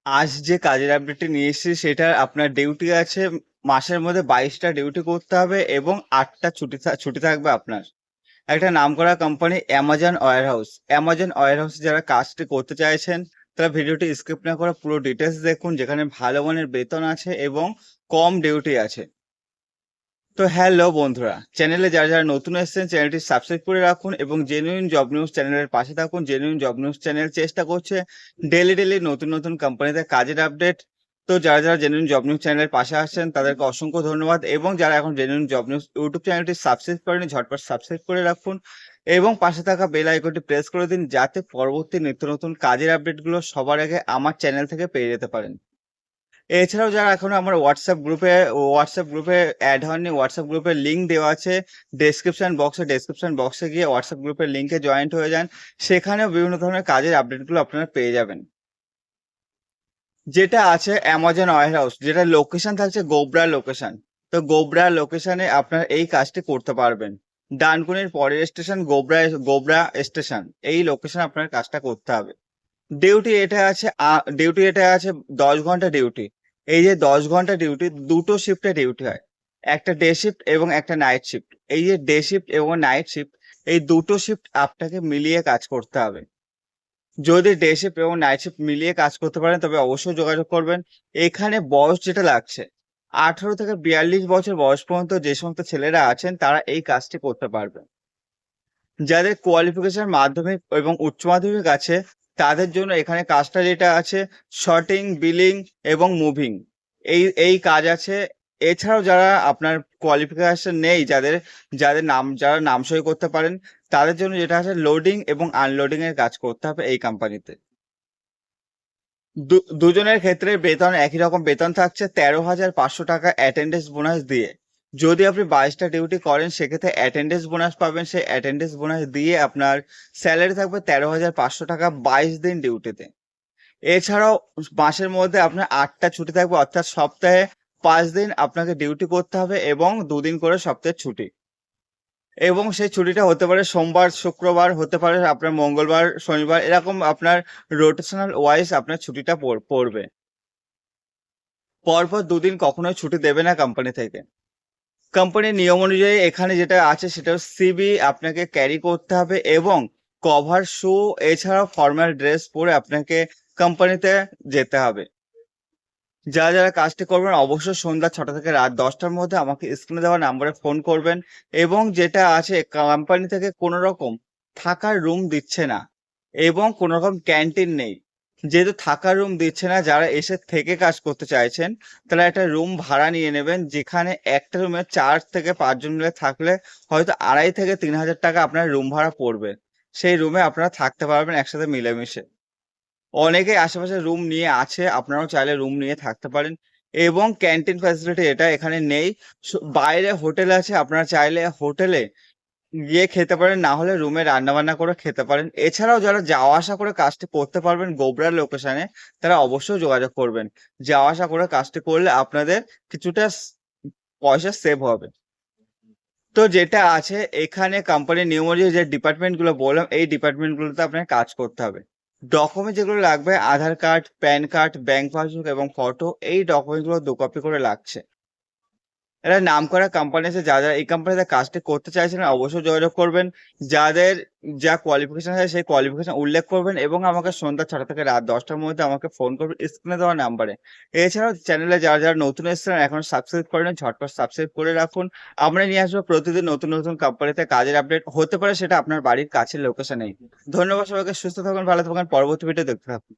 আজ যে কাজের আপডেটটি নিয়ে এসেছি সেটা আপনার ডিউটি আছে মাসের মধ্যে 22টা ডিউটি করতে হবে এবং 8টা ছুটি থাকবে আপনার। একটা নামকরা কোম্পানি অ্যামাজন ওয়্যারহাউস। অ্যামাজন ওয়্যারহাউসে যারা কাজটি করতে চাইছেন তারা ভিডিওটি স্কিপ না করে পুরো ডিটেলস দেখুন, যেখানে ভালো মানের বেতন আছে এবং কম ডিউটি আছে। তো হ্যালো বন্ধুরা, চ্যানেলে যারা যারা নতুন এসেছেন চ্যানেলটি সাবস্ক্রাইব করে রাখুন এবং জেনুইন জব নিউজ চ্যানেলের পাশে থাকুন। জেনুইন জব নিউজ চ্যানেল চেষ্টা করছে ডেলি ডেলি নতুন নতুন কোম্পানিতে কাজের আপডেট। তো যারা যারা জেনুইন জব নিউজ চ্যানেলের পাশে আসছেন তাদেরকে অসংখ্য ধন্যবাদ, এবং যারা এখন জেনুইন জব নিউজ ইউটিউব চ্যানেলটি সাবস্ক্রাইব করেনি ঝটপট সাবস্ক্রাইব করে রাখুন এবং পাশে থাকা বেল আইকনটি প্রেস করে দিন, যাতে পরবর্তী নিত্য নতুন কাজের আপডেটগুলো সবার আগে আমার চ্যানেল থেকে পেয়ে যেতে পারেন। এছাড়াও যারা এখনো আমার হোয়াটসঅ্যাপ গ্রুপে অ্যাড হননি, হোয়াটসঅ্যাপ গ্রুপের লিঙ্ক দেওয়া আছে ডেসক্রিপশন বক্সে গিয়ে হোয়াটসঅ্যাপ গ্রুপের লিঙ্কে জয়েন্ট হয়ে যান। সেখানেও বিভিন্ন ধরনের কাজের আপডেটগুলো আপনারা পেয়ে যাবেন। যেটা আছে অ্যামাজন ওয়্যারহাউস, যেটা লোকেশন থাকছে গোবরা লোকেশন। তো গোবরা লোকেশনে আপনার এই কাজটি করতে পারবেন। ডানকুনির পরের স্টেশন গোবরা স্টেশন, এই লোকেশন আপনার কাজটা করতে হবে। ডিউটি এটা আছে 10 ঘন্টা ডিউটি। এই যে 10 ঘন্টা ডিউটি, দুটো শিফটে ডিউটি হয়, একটা ডে শিফট এবং একটা নাইট শিফট। এই যে ডে শিফট এবং নাইট শিফট, এই দুটো শিফট আপনাকে মিলিয়ে কাজ করতে হবে। যদি ডে শিফট এবং নাইট শিফট মিলিয়ে কাজ করতে পারেন তবে অবশ্যই যোগাযোগ করবেন। এখানে বয়স যেটা লাগছে, 18 থেকে 42 বছর বয়স পর্যন্ত যে সমস্ত ছেলেরা আছেন তারা এই কাজটি করতে পারবেন। যাদের কোয়ালিফিকেশন মাধ্যমিক এবং উচ্চ মাধ্যমিক আছে তাদের জন্য এখানে কাজটা যেটা আছে শর্টিং, বিলিং এবং মুভিং, এই কাজ আছে। এছাড়াও যারা আপনার কোয়ালিফিকেশন নেই, যারা নামসই করতে পারেন, তাদের জন্য যেটা আছে লোডিং এবং আনলোডিং এর কাজ করতে হবে এই কোম্পানিতে। দুজনের ক্ষেত্রে বেতন একই রকম বেতন থাকছে 13,500 টাকা অ্যাটেন্ডেন্স বোনাস দিয়ে। যদি আপনি 22টা ডিউটি করেন সেক্ষেত্রে অ্যাটেন্ডেন্স বোনাস পাবেন, সেই অ্যাটেন্ডেন্স বোনাস দিয়ে আপনার স্যালারি থাকবে 13,500 টাকা 22 দিন ডিউটিতে। এছাড়াও মাসের মধ্যে আপনার 8টা ছুটি থাকবে, অর্থাৎ সপ্তাহে 5 দিন আপনাকে ডিউটি করতে হবে এবং 2 দিন করে সপ্তাহে ছুটি। এবং সেই ছুটিটা হতে পারে সোমবার, শুক্রবার, হতে পারে আপনার মঙ্গলবার, শনিবার, এরকম আপনার রোটেশনাল ওয়াইজ আপনার ছুটিটা পড়বে। পরপর 2 দিন কখনোই ছুটি দেবে না কোম্পানি থেকে। কোম্পানির নিয়ম অনুযায়ী এখানে যেটা আছে সেটা সিভি আপনাকে ক্যারি করতে হবে এবং কভার শু, এছাড়াও ফর্মাল ড্রেস পরে আপনাকে কোম্পানিতে যেতে হবে। যারা যারা কাজটি করবেন অবশ্যই সন্ধ্যা 6টা থেকে রাত 10টার মধ্যে আমাকে স্ক্রিনে দেওয়া নাম্বারে ফোন করবেন। এবং যেটা আছে কোম্পানি থেকে কোনো রকম থাকার রুম দিচ্ছে না এবং কোনো রকম ক্যান্টিন নেই। যেহেতু থাকার রুম দিচ্ছে না, যারা এসে থেকে কাজ করতে চাইছেন তারা একটা রুম ভাড়া নিয়ে নেবেন, যেখানে একটা রুমে 4 থেকে 5 জন মিলে থাকলে হয়তো 2,500 থেকে 3,000 টাকা আপনার রুম ভাড়া পড়বে। সেই রুমে আপনারা থাকতে পারবেন একসাথে মিলেমিশে। অনেকেই আশেপাশে রুম নিয়ে আছে, আপনারাও চাইলে রুম নিয়ে থাকতে পারেন। এবং ক্যান্টিন ফ্যাসিলিটি এটা এখানে নেই। বাইরে হোটেল আছে, আপনারা চাইলে হোটেলে গিয়ে খেতে পারেন, না হলে রুমে রান্না বান্না করে খেতে পারেন। এছাড়াও যারা যাওয়া আসা করে কাজটি করতে পারবেন গোবরা লোকেশনে, তারা অবশ্যই যোগাযোগ করবেন। যাওয়া আসা করে কাজটি করলে আপনাদের কিছুটা পয়সা সেভ হবে। তো যেটা আছে এখানে কোম্পানির নিয়ম অনুযায়ী যে ডিপার্টমেন্ট গুলো বললাম, এই ডিপার্টমেন্ট গুলোতে আপনাকে কাজ করতে হবে। ডকুমেন্ট যেগুলো লাগবে Aadhaar card, PAN card, bank passbook এবং ফটো, এই ডকুমেন্ট গুলো 2 কপি করে লাগছে। এরা নামকরা কোম্পানি আছে, যারা এই কোম্পানিতে কাজটি করতে চাইছেন অবশ্যই যোগাযোগ করবেন। যাদের যা কোয়ালিফিকেশন আছে সেই কোয়ালিফিকেশন উল্লেখ করবেন এবং আমাকে সন্ধ্যা 6টা থেকে রাত 10টার মধ্যে আমাকে ফোন করবেন স্ক্রিনে দেওয়া নাম্বারে। এছাড়াও চ্যানেলে যারা যারা নতুন এসেছেন এখন সাবস্ক্রাইব করেন, ঝটপট সাবস্ক্রাইব করে রাখুন। আমরা নিয়ে আসবো প্রতিদিন নতুন নতুন কোম্পানিতে কাজের আপডেট, হতে পারে সেটা আপনার বাড়ির কাছের লোকেশনেই। ধন্যবাদ সবাইকে, সুস্থ থাকুন, ভালো থাকুন, পরবর্তী ভিডিও দেখতে থাকুন।